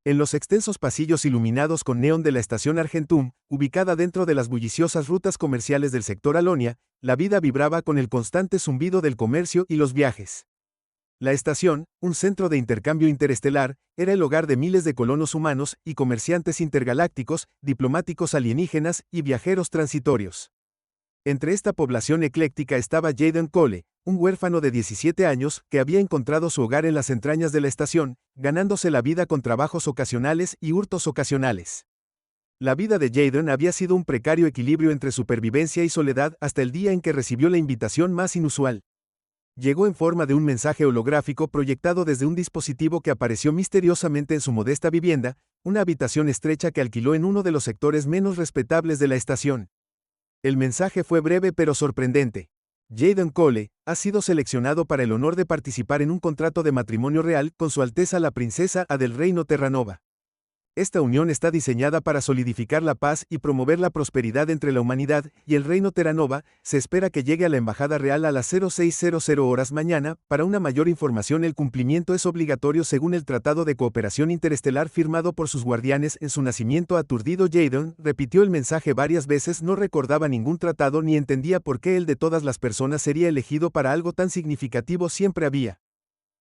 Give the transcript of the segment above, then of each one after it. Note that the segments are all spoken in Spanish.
En los extensos pasillos iluminados con neón de la estación Argentum, ubicada dentro de las bulliciosas rutas comerciales del sector Alonia, la vida vibraba con el constante zumbido del comercio y los viajes. La estación, un centro de intercambio interestelar, era el hogar de miles de colonos humanos y comerciantes intergalácticos, diplomáticos alienígenas y viajeros transitorios. Entre esta población ecléctica estaba Jaden Cole, un huérfano de 17 años que había encontrado su hogar en las entrañas de la estación, ganándose la vida con trabajos ocasionales y hurtos ocasionales. La vida de Jaden había sido un precario equilibrio entre supervivencia y soledad hasta el día en que recibió la invitación más inusual. Llegó en forma de un mensaje holográfico proyectado desde un dispositivo que apareció misteriosamente en su modesta vivienda, una habitación estrecha que alquiló en uno de los sectores menos respetables de la estación. El mensaje fue breve pero sorprendente. Jaden Cole ha sido seleccionado para el honor de participar en un contrato de matrimonio real con Su Alteza la Princesa A del Reino Terranova. Esta unión está diseñada para solidificar la paz y promover la prosperidad entre la humanidad y el Reino Terranova. Se espera que llegue a la Embajada Real a las 0600 horas mañana. Para una mayor información, el cumplimiento es obligatorio según el Tratado de Cooperación Interestelar firmado por sus guardianes. En su nacimiento aturdido, Jaden repitió el mensaje varias veces. No recordaba ningún tratado ni entendía por qué él de todas las personas sería elegido para algo tan significativo. Siempre había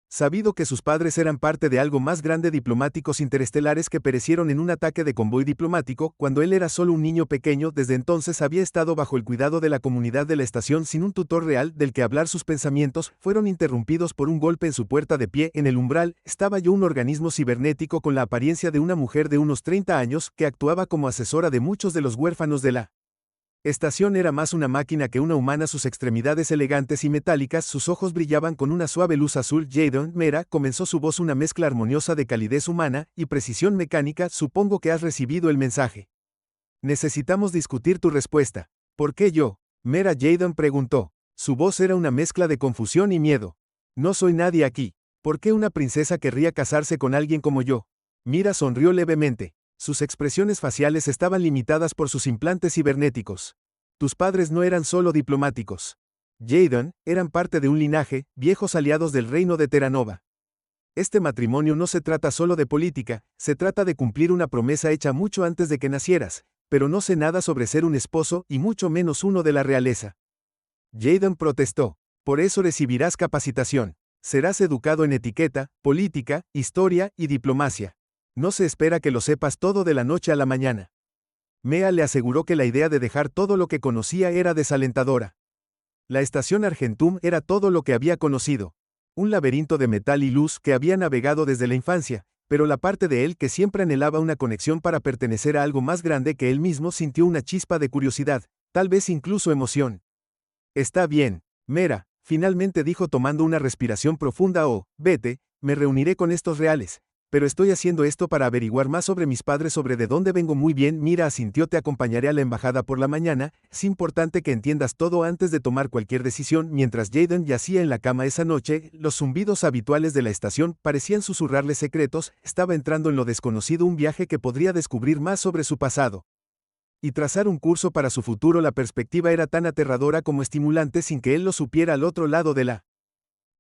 sabido que sus padres eran parte de algo más grande, diplomáticos interestelares que perecieron en un ataque de convoy diplomático cuando él era solo un niño pequeño. Desde entonces había estado bajo el cuidado de la comunidad de la estación sin un tutor real del que hablar. Sus pensamientos fueron interrumpidos por un golpe en su puerta. De pie en el umbral estaba yo, un organismo cibernético con la apariencia de una mujer de unos 30 años que actuaba como asesora de muchos de los huérfanos de la estación. Era más una máquina que una humana, sus extremidades elegantes y metálicas, sus ojos brillaban con una suave luz azul. Jaden, Mera, comenzó su voz, una mezcla armoniosa de calidez humana y precisión mecánica. Supongo que has recibido el mensaje. Necesitamos discutir tu respuesta. ¿Por qué yo? Mera, Jaden preguntó. Su voz era una mezcla de confusión y miedo. No soy nadie aquí. ¿Por qué una princesa querría casarse con alguien como yo? Mira sonrió levemente. Sus expresiones faciales estaban limitadas por sus implantes cibernéticos. Tus padres no eran solo diplomáticos. Jaden, eran parte de un linaje, viejos aliados del reino de Terranova. Este matrimonio no se trata solo de política, se trata de cumplir una promesa hecha mucho antes de que nacieras, pero no sé nada sobre ser un esposo y mucho menos uno de la realeza. Jaden protestó. Por eso recibirás capacitación. Serás educado en etiqueta, política, historia y diplomacia. No se espera que lo sepas todo de la noche a la mañana. Mea le aseguró que la idea de dejar todo lo que conocía era desalentadora. La estación Argentum era todo lo que había conocido. Un laberinto de metal y luz que había navegado desde la infancia, pero la parte de él que siempre anhelaba una conexión para pertenecer a algo más grande que él mismo sintió una chispa de curiosidad, tal vez incluso emoción. Está bien, Mera, finalmente dijo tomando una respiración profunda. Oh, vete, me reuniré con estos reales. Pero estoy haciendo esto para averiguar más sobre mis padres, sobre de dónde vengo. Muy bien, Mira asintió. Te acompañaré a la embajada por la mañana. Es importante que entiendas todo antes de tomar cualquier decisión. Mientras Jaden yacía en la cama esa noche, los zumbidos habituales de la estación parecían susurrarle secretos. Estaba entrando en lo desconocido, un viaje que podría descubrir más sobre su pasado y trazar un curso para su futuro. La perspectiva era tan aterradora como estimulante sin que él lo supiera. Al otro lado de la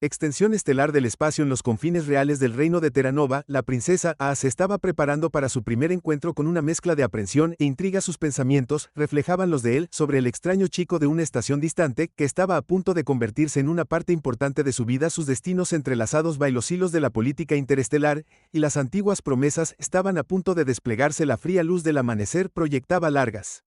extensión estelar del espacio, en los confines reales del reino de Terranova, la princesa A se estaba preparando para su primer encuentro con una mezcla de aprensión e intriga. Sus pensamientos reflejaban los de él sobre el extraño chico de una estación distante que estaba a punto de convertirse en una parte importante de su vida. Sus destinos entrelazados bajo los hilos de la política interestelar y las antiguas promesas estaban a punto de desplegarse. La fría luz del amanecer proyectaba largas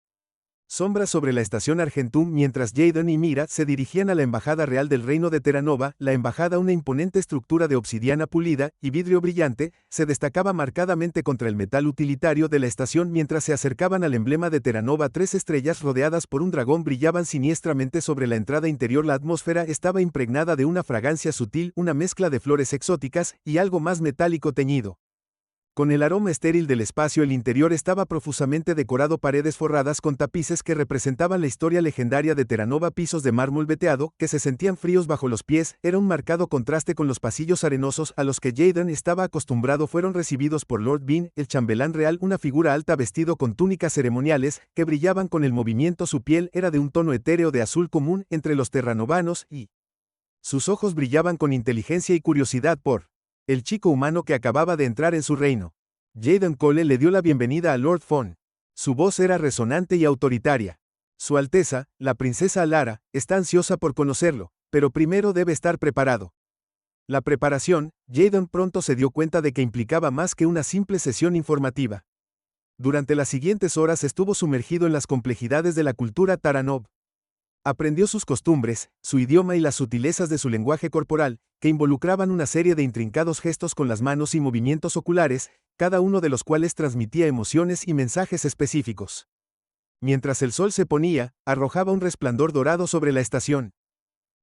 sombras sobre la estación Argentum mientras Jaden y Mira se dirigían a la Embajada Real del Reino de Terranova. La embajada, una imponente estructura de obsidiana pulida y vidrio brillante, se destacaba marcadamente contra el metal utilitario de la estación. Mientras se acercaban al emblema de Terranova, 3 estrellas rodeadas por un dragón brillaban siniestramente sobre la entrada interior. La atmósfera estaba impregnada de una fragancia sutil, una mezcla de flores exóticas y algo más metálico teñido con el aroma estéril del espacio. El interior estaba profusamente decorado, paredes forradas con tapices que representaban la historia legendaria de Terranova, pisos de mármol veteado que se sentían fríos bajo los pies. Era un marcado contraste con los pasillos arenosos a los que Jaden estaba acostumbrado. Fueron recibidos por Lord Bean, el chambelán real, una figura alta vestido con túnicas ceremoniales que brillaban con el movimiento. Su piel era de un tono etéreo de azul común entre los terranovanos y sus ojos brillaban con inteligencia y curiosidad por el chico humano que acababa de entrar en su reino. Jaden Cole le dio la bienvenida a Lord Fawn. Su voz era resonante y autoritaria. Su Alteza, la princesa Alara, está ansiosa por conocerlo, pero primero debe estar preparado. La preparación, Jaden pronto se dio cuenta de que implicaba más que una simple sesión informativa. Durante las siguientes horas estuvo sumergido en las complejidades de la cultura Taranov. Aprendió sus costumbres, su idioma y las sutilezas de su lenguaje corporal, que involucraban una serie de intrincados gestos con las manos y movimientos oculares, cada uno de los cuales transmitía emociones y mensajes específicos. Mientras el sol se ponía, arrojaba un resplandor dorado sobre la estación.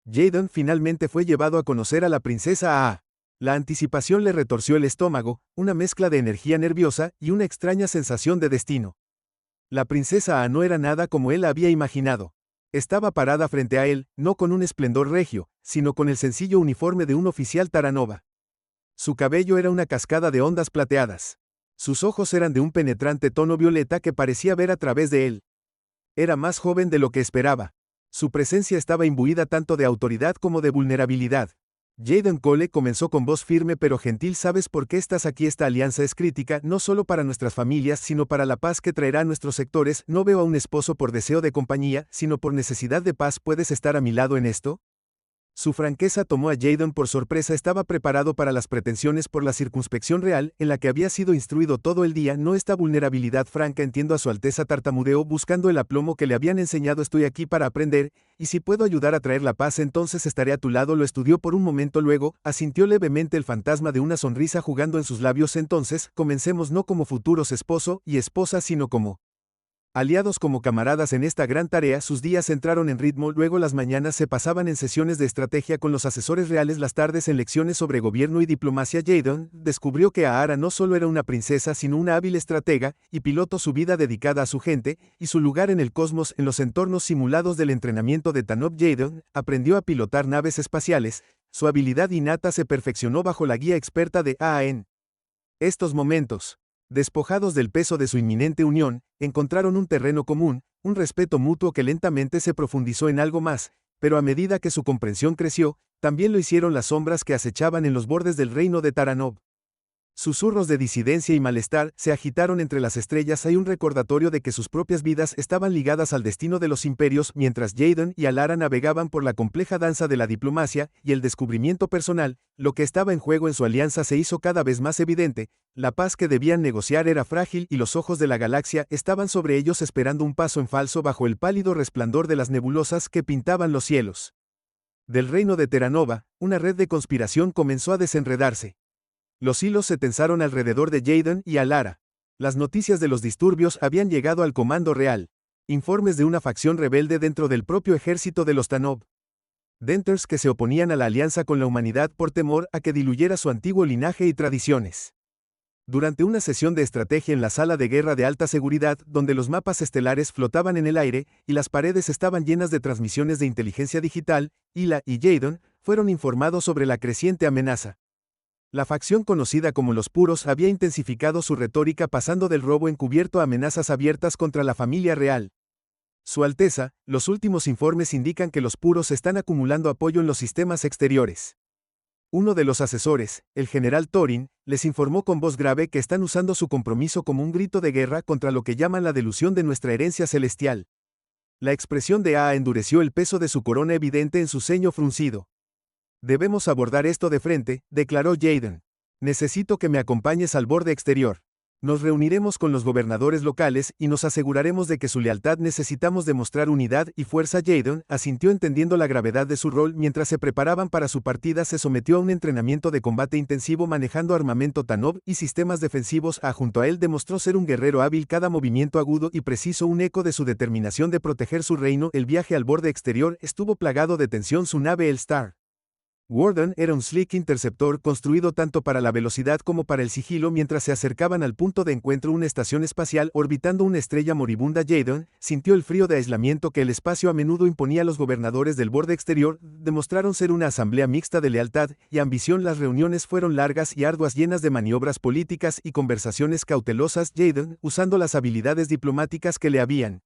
Jaden finalmente fue llevado a conocer a la princesa A. La anticipación le retorció el estómago, una mezcla de energía nerviosa y una extraña sensación de destino. La princesa A no era nada como él había imaginado. Estaba parada frente a él, no con un esplendor regio, sino con el sencillo uniforme de un oficial Taranova. Su cabello era una cascada de ondas plateadas. Sus ojos eran de un penetrante tono violeta que parecía ver a través de él. Era más joven de lo que esperaba. Su presencia estaba imbuida tanto de autoridad como de vulnerabilidad. Jaden Cole comenzó con voz firme pero gentil. ¿Sabes por qué estás aquí? Esta alianza es crítica, no solo para nuestras familias, sino para la paz que traerá a nuestros sectores. No veo a un esposo por deseo de compañía, sino por necesidad de paz. ¿Puedes estar a mi lado en esto? Su franqueza tomó a Jaden por sorpresa. Estaba preparado para las pretensiones por la circunspección real, en la que había sido instruido todo el día. No esta vulnerabilidad franca. Entiendo a su Alteza, tartamudeó buscando el aplomo que le habían enseñado. Estoy aquí para aprender, y si puedo ayudar a traer la paz entonces estaré a tu lado. Lo estudió por un momento, luego, asintió levemente el fantasma de una sonrisa jugando en sus labios. Entonces, comencemos no como futuros esposo y esposa sino como aliados, como camaradas en esta gran tarea. Sus días entraron en ritmo, luego las mañanas se pasaban en sesiones de estrategia con los asesores reales, las tardes en lecciones sobre gobierno y diplomacia. Jaden descubrió que Aara no solo era una princesa sino una hábil estratega y piloto. Su vida dedicada a su gente y su lugar en el cosmos en los entornos simulados del entrenamiento de Tanov. Jaden aprendió a pilotar naves espaciales, su habilidad innata se perfeccionó bajo la guía experta de Aa. En estos momentos, despojados del peso de su inminente unión, encontraron un terreno común, un respeto mutuo que lentamente se profundizó en algo más, pero a medida que su comprensión creció, también lo hicieron las sombras que acechaban en los bordes del reino de Taranov. Susurros de disidencia y malestar se agitaron entre las estrellas. Hay un recordatorio de que sus propias vidas estaban ligadas al destino de los imperios. Mientras Jaden y Alara navegaban por la compleja danza de la diplomacia y el descubrimiento personal, lo que estaba en juego en su alianza se hizo cada vez más evidente. La paz que debían negociar era frágil y los ojos de la galaxia estaban sobre ellos esperando un paso en falso bajo el pálido resplandor de las nebulosas que pintaban los cielos. Del reino de Terranova, una red de conspiración comenzó a desenredarse. Los hilos se tensaron alrededor de Jaden y Alara. Las noticias de los disturbios habían llegado al comando real. Informes de una facción rebelde dentro del propio ejército de los Tanov. Denters que se oponían a la alianza con la humanidad por temor a que diluyera su antiguo linaje y tradiciones. Durante una sesión de estrategia en la sala de guerra de alta seguridad, donde los mapas estelares flotaban en el aire y las paredes estaban llenas de transmisiones de inteligencia digital, Hila y Jaden fueron informados sobre la creciente amenaza. La facción conocida como los Puros había intensificado su retórica, pasando del robo encubierto a amenazas abiertas contra la familia real. Su Alteza, los últimos informes indican que los Puros están acumulando apoyo en los sistemas exteriores. Uno de los asesores, el general Thorin, les informó con voz grave que están usando su compromiso como un grito de guerra contra lo que llaman la delusión de nuestra herencia celestial. La expresión de Aa endureció, el peso de su corona evidente en su ceño fruncido. Debemos abordar esto de frente, declaró Jaden. Necesito que me acompañes al borde exterior. Nos reuniremos con los gobernadores locales y nos aseguraremos de que su lealtad. Necesitamos demostrar unidad y fuerza. Jaden asintió entendiendo la gravedad de su rol. Mientras se preparaban para su partida, se sometió a un entrenamiento de combate intensivo manejando armamento Tanov y sistemas defensivos. Junto a él demostró ser un guerrero hábil, cada movimiento agudo y preciso, un eco de su determinación de proteger su reino. El viaje al borde exterior estuvo plagado de tensión. Su nave, el Star Warden, era un Slick interceptor construido tanto para la velocidad como para el sigilo. Mientras se acercaban al punto de encuentro, una estación espacial orbitando una estrella moribunda, Jaden sintió el frío de aislamiento que el espacio a menudo imponía. Los gobernadores del borde exterior demostraron ser una asamblea mixta de lealtad y ambición. Las reuniones fueron largas y arduas, llenas de maniobras políticas y conversaciones cautelosas. Jaden, usando las habilidades diplomáticas que le habían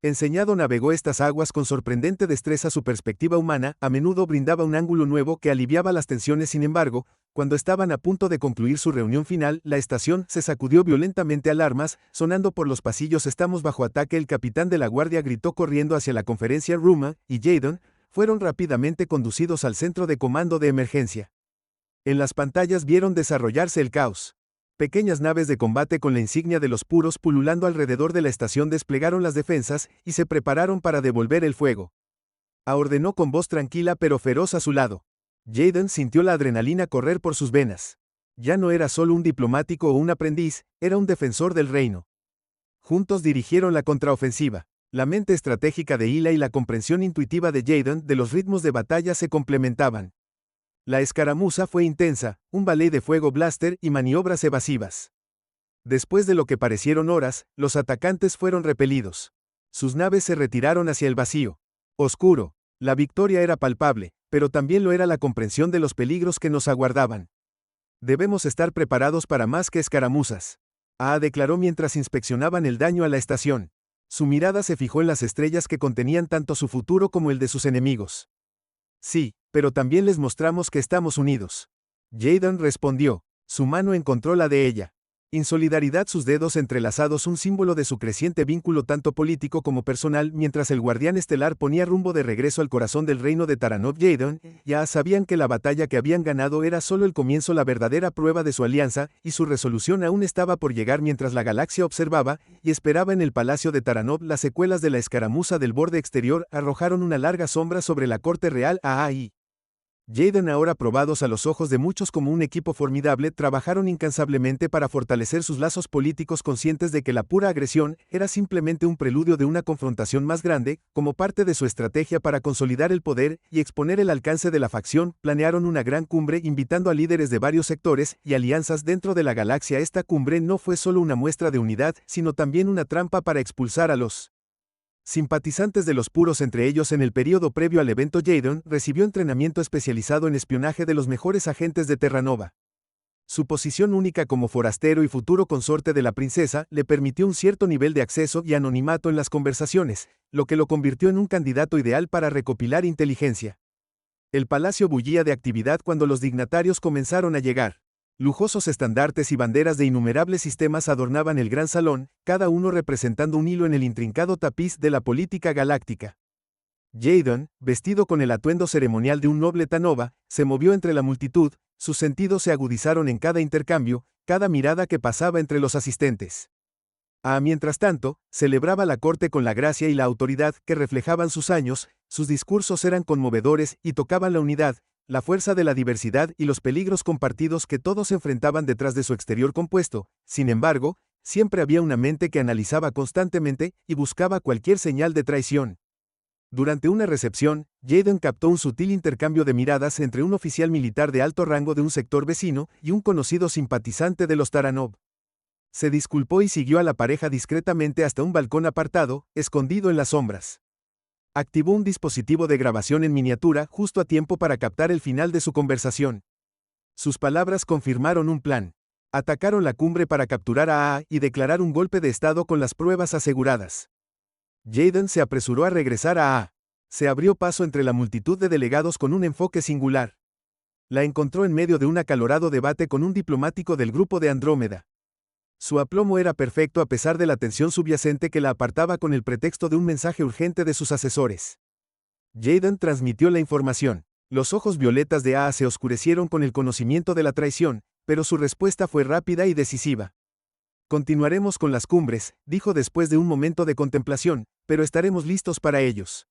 Enseñado navegó estas aguas con sorprendente destreza. Su perspectiva humana a menudo brindaba un ángulo nuevo que aliviaba las tensiones. Sin embargo, cuando estaban a punto de concluir su reunión final, la estación se sacudió violentamente. Alarmas sonando por los pasillos. Estamos bajo ataque. El capitán de la guardia gritó corriendo hacia la conferencia room y Jaden fueron rápidamente conducidos al centro de comando de emergencia. En las pantallas vieron desarrollarse el caos. Pequeñas naves de combate con la insignia de los puros pululando alrededor de la estación desplegaron las defensas y se prepararon para devolver el fuego. Ordenó con voz tranquila pero feroz a su lado. Jaden sintió la adrenalina correr por sus venas. Ya no era solo un diplomático o un aprendiz, era un defensor del reino. Juntos dirigieron la contraofensiva. La mente estratégica de Hila y la comprensión intuitiva de Jaden de los ritmos de batalla se complementaban. La escaramuza fue intensa, un ballet de fuego blaster y maniobras evasivas. Después de lo que parecieron horas, los atacantes fueron repelidos. Sus naves se retiraron hacia el vacío oscuro. La victoria era palpable, pero también lo era la comprensión de los peligros que nos aguardaban. Debemos estar preparados para más que escaramuzas. Declaró mientras inspeccionaban el daño a la estación. Su mirada se fijó en las estrellas que contenían tanto su futuro como el de sus enemigos. Sí, pero también les mostramos que estamos unidos. Jaden respondió. Su mano encontró la de ella. En solidaridad, sus dedos entrelazados, un símbolo de su creciente vínculo tanto político como personal. Mientras el guardián estelar ponía rumbo de regreso al corazón del reino de Taranov, Jaden ya sabían que la batalla que habían ganado era solo el comienzo, la verdadera prueba de su alianza, y su resolución aún estaba por llegar. Mientras la galaxia observaba y esperaba en el palacio de Taranov, las secuelas de la escaramuza del borde exterior arrojaron una larga sombra sobre la corte real. Jaden, ahora probados a los ojos de muchos como un equipo formidable, trabajaron incansablemente para fortalecer sus lazos políticos, conscientes de que la pura agresión era simplemente un preludio de una confrontación más grande. Como parte de su estrategia para consolidar el poder y exponer el alcance de la facción, planearon una gran cumbre invitando a líderes de varios sectores y alianzas dentro de la galaxia. Esta cumbre no fue solo una muestra de unidad, sino también una trampa para expulsar a los simpatizantes de los puros. Entre ellos, en el período previo al evento, Jaden recibió entrenamiento especializado en espionaje de los mejores agentes de Terranova. Su posición única como forastero y futuro consorte de la princesa le permitió un cierto nivel de acceso y anonimato en las conversaciones, lo que lo convirtió en un candidato ideal para recopilar inteligencia. El palacio bullía de actividad cuando los dignatarios comenzaron a llegar. Lujosos estandartes y banderas de innumerables sistemas adornaban el gran salón, cada uno representando un hilo en el intrincado tapiz de la política galáctica. Jaden, vestido con el atuendo ceremonial de un noble Tanova, se movió entre la multitud. Sus sentidos se agudizaron en cada intercambio, cada mirada que pasaba entre los asistentes. Mientras tanto, celebraba la corte con la gracia y la autoridad que reflejaban sus años. Sus discursos eran conmovedores y tocaban la unidad, la fuerza de la diversidad y los peligros compartidos que todos enfrentaban detrás de su exterior compuesto. Sin embargo, siempre había una mente que analizaba constantemente y buscaba cualquier señal de traición. Durante una recepción, Jaden captó un sutil intercambio de miradas entre un oficial militar de alto rango de un sector vecino y un conocido simpatizante de los Taranov. Se disculpó y siguió a la pareja discretamente hasta un balcón apartado, escondido en las sombras. Activó un dispositivo de grabación en miniatura justo a tiempo para captar el final de su conversación. Sus palabras confirmaron un plan. Atacaron la cumbre para capturar a y declarar un golpe de estado con las pruebas aseguradas. Jaden se apresuró a regresar a Se abrió paso entre la multitud de delegados con un enfoque singular. La encontró en medio de un acalorado debate con un diplomático del grupo de Andrómeda. Su aplomo era perfecto a pesar de la tensión subyacente que la apartaba con el pretexto de un mensaje urgente de sus asesores. Jaden transmitió la información. Los ojos violetas de se oscurecieron con el conocimiento de la traición, pero su respuesta fue rápida y decisiva. Continuaremos con las cumbres, dijo después de un momento de contemplación, pero estaremos listos para ellos.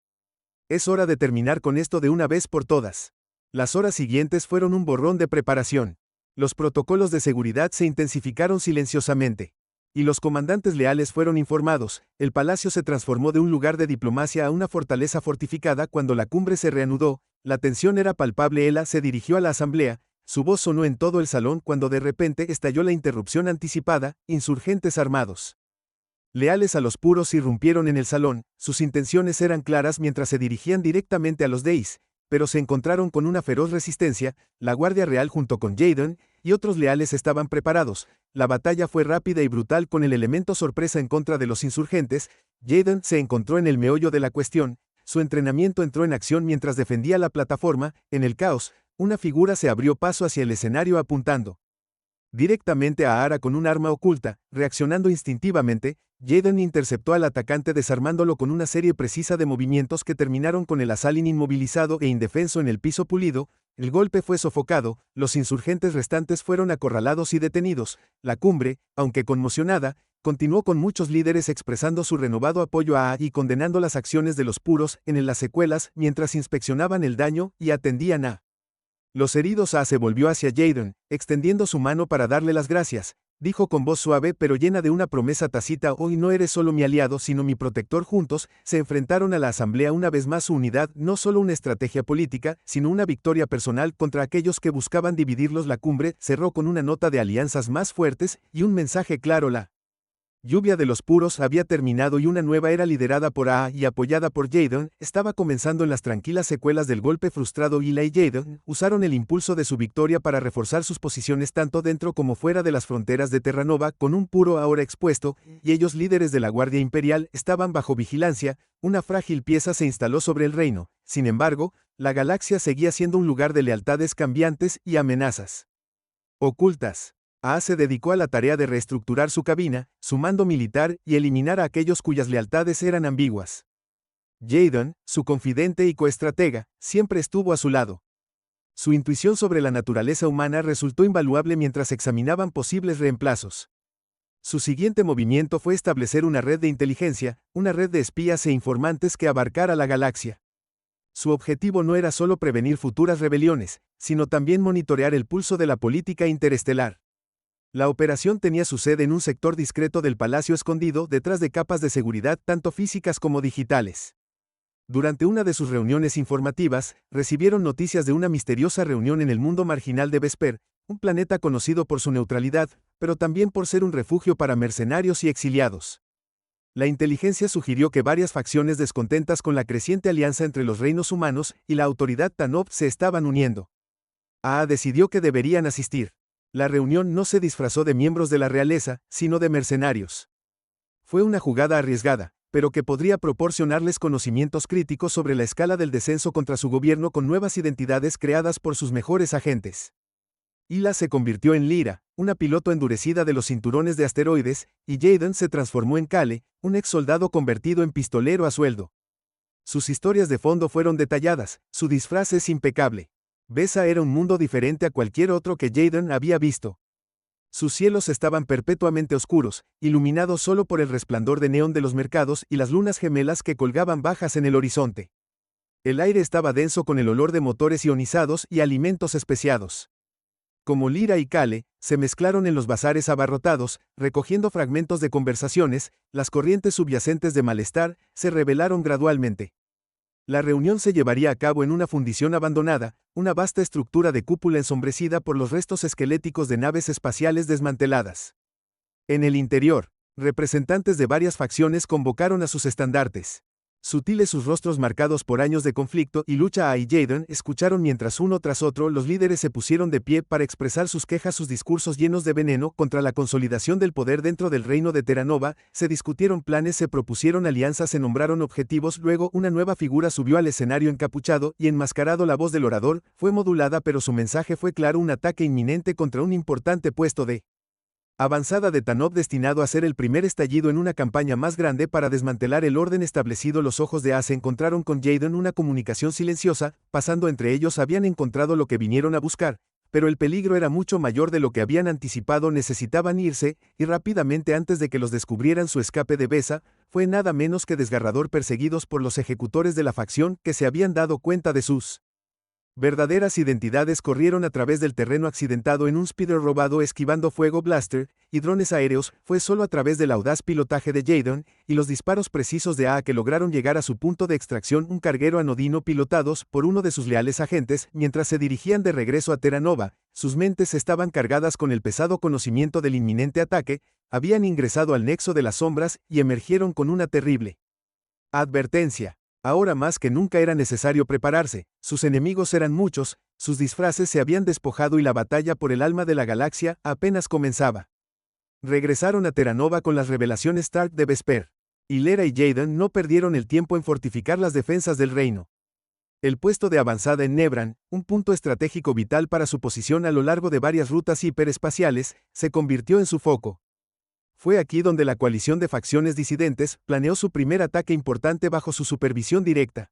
Es hora de terminar con esto de una vez por todas. Las horas siguientes fueron un borrón de preparación. Los protocolos de seguridad se intensificaron silenciosamente. Y los comandantes leales fueron informados. El palacio se transformó de un lugar de diplomacia a una fortaleza fortificada. Cuando la cumbre se reanudó, la tensión era palpable. Ella se dirigió a la asamblea. Su voz sonó en todo el salón cuando de repente estalló la interrupción anticipada. Insurgentes armados, leales a los puros, irrumpieron en el salón. Sus intenciones eran claras mientras se dirigían directamente a los Deis, pero se encontraron con una feroz resistencia. La Guardia Real junto con Jaden y otros leales estaban preparados. La batalla fue rápida y brutal, con el elemento sorpresa en contra de los insurgentes. Jaden se encontró en el meollo de la cuestión. Su entrenamiento entró en acción mientras defendía la plataforma. En el caos, una figura se abrió paso hacia el escenario apuntando directamente a Ara con un arma oculta. Reaccionando instintivamente, Jaden interceptó al atacante desarmándolo con una serie precisa de movimientos que terminaron con el Assassin inmovilizado e indefenso en el piso pulido. El golpe fue sofocado, los insurgentes restantes fueron acorralados y detenidos. La cumbre, aunque conmocionada, continuó con muchos líderes expresando su renovado apoyo a y condenando las acciones de los puros en las secuelas mientras inspeccionaban el daño y atendían a los heridos. Se volvió hacia Jaden, extendiendo su mano para darle las gracias. Dijo con voz suave pero llena de una promesa tácita: hoy no eres solo mi aliado sino mi protector. Juntos, se enfrentaron a la asamblea una vez más. Su unidad, no solo una estrategia política, sino una victoria personal contra aquellos que buscaban dividirlos. La cumbre cerró con una nota de alianzas más fuertes y un mensaje claro: la lluvia de los puros había terminado y una nueva era liderada por A y apoyada por Jaden estaba comenzando. En las tranquilas secuelas del golpe frustrado, Hila y Jaden usaron el impulso de su victoria para reforzar sus posiciones tanto dentro como fuera de las fronteras de Terranova. Con un puro ahora expuesto, y ellos líderes de la Guardia Imperial estaban bajo vigilancia, una frágil pieza se instaló sobre el reino. Sin embargo, la galaxia seguía siendo un lugar de lealtades cambiantes y amenazas ocultas. A se dedicó a la tarea de reestructurar su cabina, su mando militar y eliminar a aquellos cuyas lealtades eran ambiguas. Jaden, su confidente y coestratega, siempre estuvo a su lado. Su intuición sobre la naturaleza humana resultó invaluable mientras examinaban posibles reemplazos. Su siguiente movimiento fue establecer una red de inteligencia, una red de espías e informantes que abarcara la galaxia. Su objetivo no era solo prevenir futuras rebeliones, sino también monitorear el pulso de la política interestelar. La operación tenía su sede en un sector discreto del palacio escondido detrás de capas de seguridad tanto físicas como digitales. Durante una de sus reuniones informativas, recibieron noticias de una misteriosa reunión en el mundo marginal de Vesper, un planeta conocido por su neutralidad, pero también por ser un refugio para mercenarios y exiliados. La inteligencia sugirió que varias facciones descontentas con la creciente alianza entre los reinos humanos y la autoridad Tanov se estaban uniendo. A decidió que deberían asistir. La reunión no se disfrazó de miembros de la realeza, sino de mercenarios. Fue una jugada arriesgada, pero que podría proporcionarles conocimientos críticos sobre la escala del descenso contra su gobierno con nuevas identidades creadas por sus mejores agentes. Hila se convirtió en Lyra, una piloto endurecida de los cinturones de asteroides, y Jaden se transformó en Kale, un ex soldado convertido en pistolero a sueldo. Sus historias de fondo fueron detalladas, su disfraz es impecable. Besa era un mundo diferente a cualquier otro que Jaden había visto. Sus cielos estaban perpetuamente oscuros, iluminados solo por el resplandor de neón de los mercados y las lunas gemelas que colgaban bajas en el horizonte. El aire estaba denso con el olor de motores ionizados y alimentos especiados. Como Lyra y Kale, se mezclaron en los bazares abarrotados, recogiendo fragmentos de conversaciones. Las corrientes subyacentes de malestar se revelaron gradualmente. La reunión se llevaría a cabo en una fundición abandonada, una vasta estructura de cúpula ensombrecida por los restos esqueléticos de naves espaciales desmanteladas. En el interior, representantes de varias facciones convocaron a sus estandartes. Sutiles sus rostros marcados por años de conflicto y lucha. A y Jaden escucharon mientras uno tras otro los líderes se pusieron de pie para expresar sus quejas. Sus discursos llenos de veneno contra la consolidación del poder dentro del reino de Terranova. Se discutieron planes, se propusieron alianzas, se nombraron objetivos. Luego una nueva figura subió al escenario encapuchado y enmascarado. La voz del orador fue modulada pero su mensaje fue claro: un ataque inminente contra un importante puesto de avanzada de Tanov destinado a ser el primer estallido en una campaña más grande para desmantelar el orden establecido. Los ojos de A se encontraron con Jaden, una comunicación silenciosa, pasando entre ellos. Habían encontrado lo que vinieron a buscar, pero el peligro era mucho mayor de lo que habían anticipado. Necesitaban irse, y rápidamente antes de que los descubrieran. Su escape de Besa fue nada menos que desgarrador, perseguidos por los ejecutores de la facción que se habían dado cuenta de sus verdaderas identidades. Corrieron a través del terreno accidentado en un speeder robado, esquivando fuego blaster y drones aéreos. Fue solo a través del audaz pilotaje de Jaden y los disparos precisos de A que lograron llegar a su punto de extracción, un carguero anodino pilotados por uno de sus leales agentes. Mientras se dirigían de regreso a Terranova, sus mentes estaban cargadas con el pesado conocimiento del inminente ataque. Habían ingresado al nexo de las sombras y emergieron con una terrible advertencia. Ahora más que nunca era necesario prepararse. Sus enemigos eran muchos, sus disfraces se habían despojado y la batalla por el alma de la galaxia apenas comenzaba. Regresaron a Terranova con las revelaciones Stark de Vesper. Hilera y Jaden no perdieron el tiempo en fortificar las defensas del reino. El puesto de avanzada en Nebran, un punto estratégico vital para su posición a lo largo de varias rutas hiperespaciales, se convirtió en su foco. Fue aquí donde la coalición de facciones disidentes planeó su primer ataque importante bajo su supervisión directa.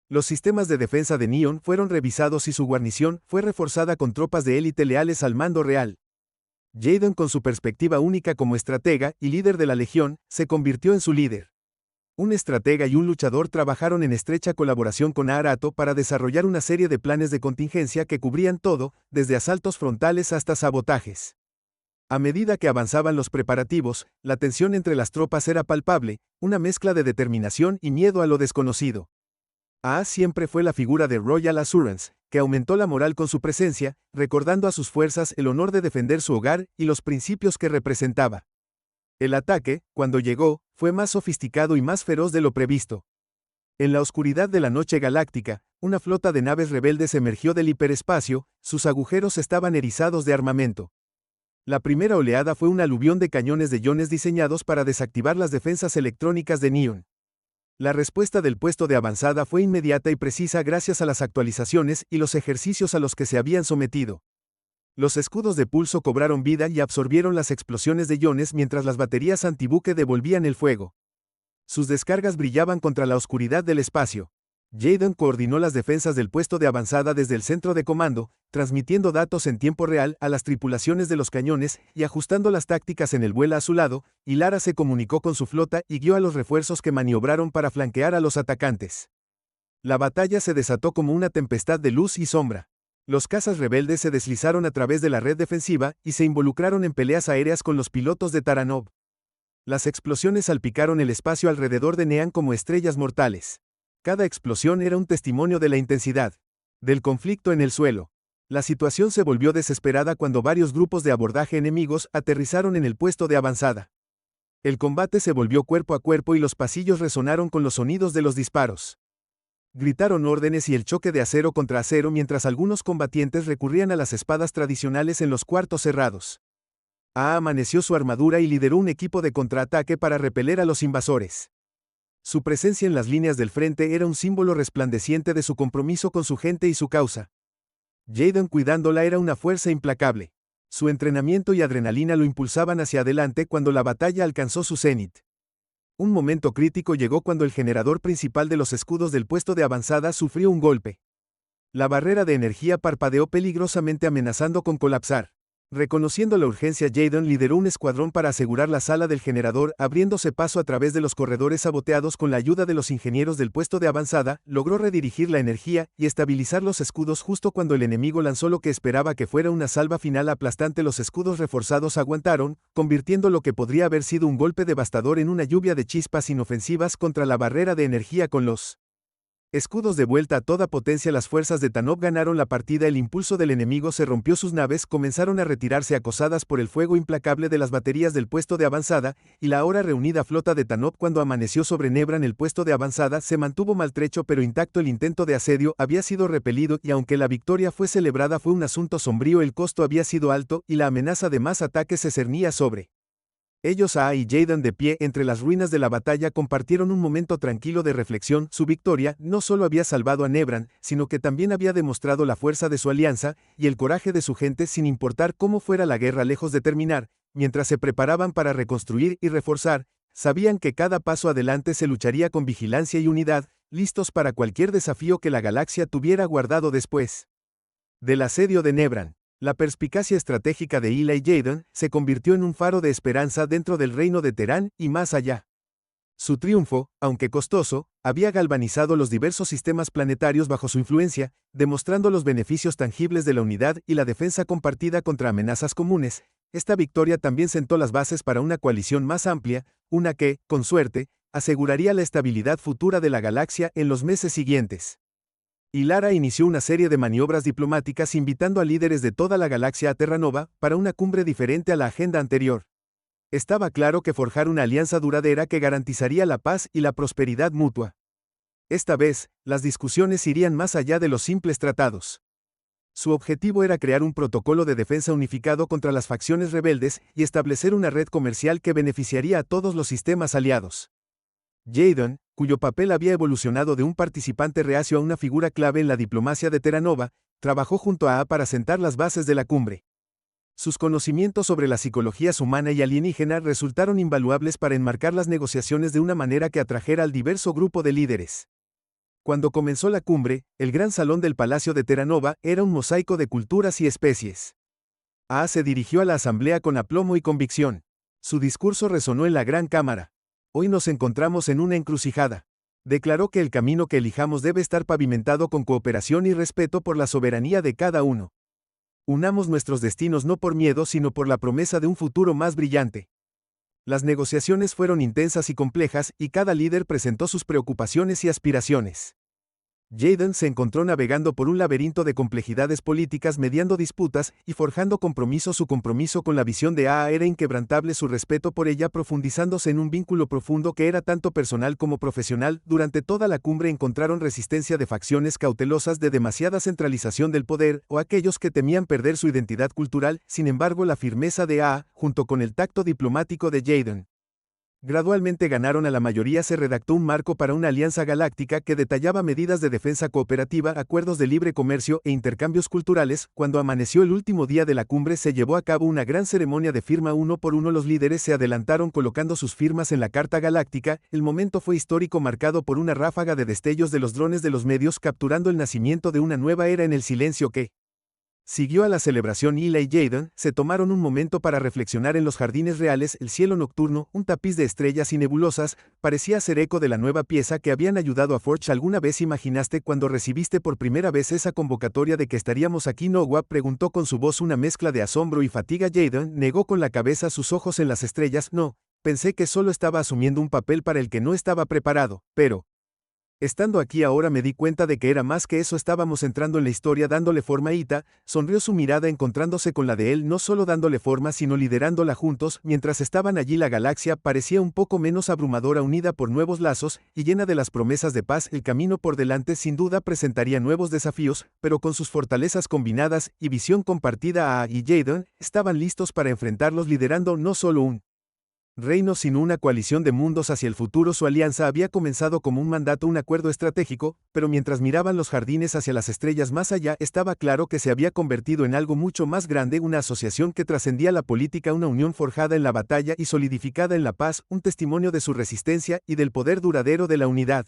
Los sistemas de defensa de Neon fueron revisados y su guarnición fue reforzada con tropas de élite leales al mando real. Jaden, con su perspectiva única como estratega y líder de la Legión, se convirtió en su líder. Un estratega y un luchador trabajaron en estrecha colaboración con Arato para desarrollar una serie de planes de contingencia que cubrían todo, desde asaltos frontales hasta sabotajes. A medida que avanzaban los preparativos, la tensión entre las tropas era palpable, una mezcla de determinación y miedo a lo desconocido. Siempre fue la figura de Royal Assurance, que aumentó la moral con su presencia, recordando a sus fuerzas el honor de defender su hogar y los principios que representaba. El ataque, cuando llegó, fue más sofisticado y más feroz de lo previsto. En la oscuridad de la noche galáctica, una flota de naves rebeldes emergió del hiperespacio, sus agujeros estaban erizados de armamento. La primera oleada fue un aluvión de cañones de iones diseñados para desactivar las defensas electrónicas de Neon. La respuesta del puesto de avanzada fue inmediata y precisa gracias a las actualizaciones y los ejercicios a los que se habían sometido. Los escudos de pulso cobraron vida y absorbieron las explosiones de iones mientras las baterías antibuque devolvían el fuego. Sus descargas brillaban contra la oscuridad del espacio. Jaden coordinó las defensas del puesto de avanzada desde el centro de comando, transmitiendo datos en tiempo real a las tripulaciones de los cañones y ajustando las tácticas en el vuelo a su lado, y Lara se comunicó con su flota y guió a los refuerzos que maniobraron para flanquear a los atacantes. La batalla se desató como una tempestad de luz y sombra. Los cazas rebeldes se deslizaron a través de la red defensiva y se involucraron en peleas aéreas con los pilotos de Taranov. Las explosiones salpicaron el espacio alrededor de Nean como estrellas mortales. Cada explosión era un testimonio de la intensidad del conflicto en el suelo. La situación se volvió desesperada cuando varios grupos de abordaje enemigos aterrizaron en el puesto de avanzada. El combate se volvió cuerpo a cuerpo y los pasillos resonaron con los sonidos de los disparos. Gritaron órdenes y el choque de acero contra acero mientras algunos combatientes recurrían a las espadas tradicionales en los cuartos cerrados. Amaneció su armadura y lideró un equipo de contraataque para repeler a los invasores. Su presencia en las líneas del frente era un símbolo resplandeciente de su compromiso con su gente y su causa. Jaden cuidándola era una fuerza implacable. Su entrenamiento y adrenalina lo impulsaban hacia adelante cuando la batalla alcanzó su cenit. Un momento crítico llegó cuando el generador principal de los escudos del puesto de avanzada sufrió un golpe. La barrera de energía parpadeó peligrosamente amenazando con colapsar. Reconociendo la urgencia, Jaden lideró un escuadrón para asegurar la sala del generador, abriéndose paso a través de los corredores saboteados con la ayuda de los ingenieros del puesto de avanzada, logró redirigir la energía y estabilizar los escudos justo cuando el enemigo lanzó lo que esperaba que fuera una salva final aplastante. Los escudos reforzados aguantaron, convirtiendo lo que podría haber sido un golpe devastador en una lluvia de chispas inofensivas contra la barrera de energía con los escudos de vuelta a toda potencia. Las fuerzas de Tanov ganaron la partida. El impulso del enemigo se rompió, sus naves comenzaron a retirarse acosadas por el fuego implacable de las baterías del puesto de avanzada, y la ahora reunida flota de Tanov cuando amaneció sobre Nebran el puesto de avanzada se mantuvo maltrecho pero intacto. El intento de asedio había sido repelido y aunque la victoria fue celebrada fue un asunto sombrío. El costo había sido alto y la amenaza de más ataques se cernía sobre ellos. Y Jaden, de pie entre las ruinas de la batalla, compartieron un momento tranquilo de reflexión. Su victoria no solo había salvado a Nebran, sino que también había demostrado la fuerza de su alianza y el coraje de su gente sin importar cómo fuera la guerra. Lejos de terminar, mientras se preparaban para reconstruir y reforzar, sabían que cada paso adelante se lucharía con vigilancia y unidad, listos para cualquier desafío que la galaxia tuviera guardado después del asedio de Nebran. La perspicacia estratégica de Hila y Jaden se convirtió en un faro de esperanza dentro del reino de Terán y más allá. Su triunfo, aunque costoso, había galvanizado los diversos sistemas planetarios bajo su influencia, demostrando los beneficios tangibles de la unidad y la defensa compartida contra amenazas comunes. Esta victoria también sentó las bases para una coalición más amplia, una que, con suerte, aseguraría la estabilidad futura de la galaxia en los meses siguientes. Lara inició una serie de maniobras diplomáticas invitando a líderes de toda la galaxia a Terranova para una cumbre diferente a la agenda anterior. Estaba claro que forjar una alianza duradera que garantizaría la paz y la prosperidad mutua. Esta vez, las discusiones irían más allá de los simples tratados. Su objetivo era crear un protocolo de defensa unificado contra las facciones rebeldes y establecer una red comercial que beneficiaría a todos los sistemas aliados. Jaden, cuyo papel había evolucionado de un participante reacio a una figura clave en la diplomacia de Terra Nova, trabajó junto a para sentar las bases de la cumbre. Sus conocimientos sobre la psicología humana y alienígena resultaron invaluables para enmarcar las negociaciones de una manera que atrajera al diverso grupo de líderes. Cuando comenzó la cumbre, el gran salón del Palacio de Terra Nova era un mosaico de culturas y especies. Se dirigió a la asamblea con aplomo y convicción. Su discurso resonó en la gran cámara. Hoy nos encontramos en una encrucijada. Declaró que el camino que elijamos debe estar pavimentado con cooperación y respeto por la soberanía de cada uno. Unamos nuestros destinos no por miedo sino por la promesa de un futuro más brillante. Las negociaciones fueron intensas y complejas, y cada líder presentó sus preocupaciones y aspiraciones. Jaden se encontró navegando por un laberinto de complejidades políticas, mediando disputas y forjando compromisos. Su compromiso con la visión de era inquebrantable, su respeto por ella profundizándose en un vínculo profundo que era tanto personal como profesional. Durante toda la cumbre encontraron resistencia de facciones cautelosas de demasiada centralización del poder, o aquellos que temían perder su identidad cultural. Sin embargo, la firmeza de junto con el tacto diplomático de Jaden, gradualmente ganaron a la mayoría. Se redactó un marco para una alianza galáctica que detallaba medidas de defensa cooperativa, acuerdos de libre comercio e intercambios culturales. Cuando amaneció el último día de la cumbre, se llevó a cabo una gran ceremonia de firma. Uno por uno los líderes se adelantaron colocando sus firmas en la Carta Galáctica. El momento fue histórico, marcado por una ráfaga de destellos de los drones de los medios, capturando el nacimiento de una nueva era. En el silencio que siguió a la celebración, Hila y Jaden se tomaron un momento para reflexionar en los jardines reales. El cielo nocturno, un tapiz de estrellas y nebulosas, parecía ser eco de la nueva pieza que habían ayudado a Forge. ¿Alguna vez imaginaste cuando recibiste por primera vez esa convocatoria de que estaríamos aquí? Noah preguntó con su voz una mezcla de asombro y fatiga. Jaden negó con la cabeza, sus ojos en las estrellas. No, pensé que solo estaba asumiendo un papel para el que no estaba preparado, pero estando aquí ahora me di cuenta de que era más que eso. Estábamos entrando en la historia, dándole forma. Ita sonrió, su mirada encontrándose con la de él, no solo dándole forma sino liderándola juntos. Mientras estaban allí, la galaxia parecía un poco menos abrumadora, unida por nuevos lazos y llena de las promesas de paz. El camino por delante sin duda presentaría nuevos desafíos, pero con sus fortalezas combinadas y visión compartida, y Jaden estaban listos para enfrentarlos, liderando no solo un reino sino una coalición de mundos hacia el futuro. Su alianza había comenzado como un mandato, un acuerdo estratégico, pero mientras miraban los jardines hacia las estrellas más allá, estaba claro que se había convertido en algo mucho más grande, una asociación que trascendía la política, una unión forjada en la batalla y solidificada en la paz, un testimonio de su resistencia y del poder duradero de la unidad.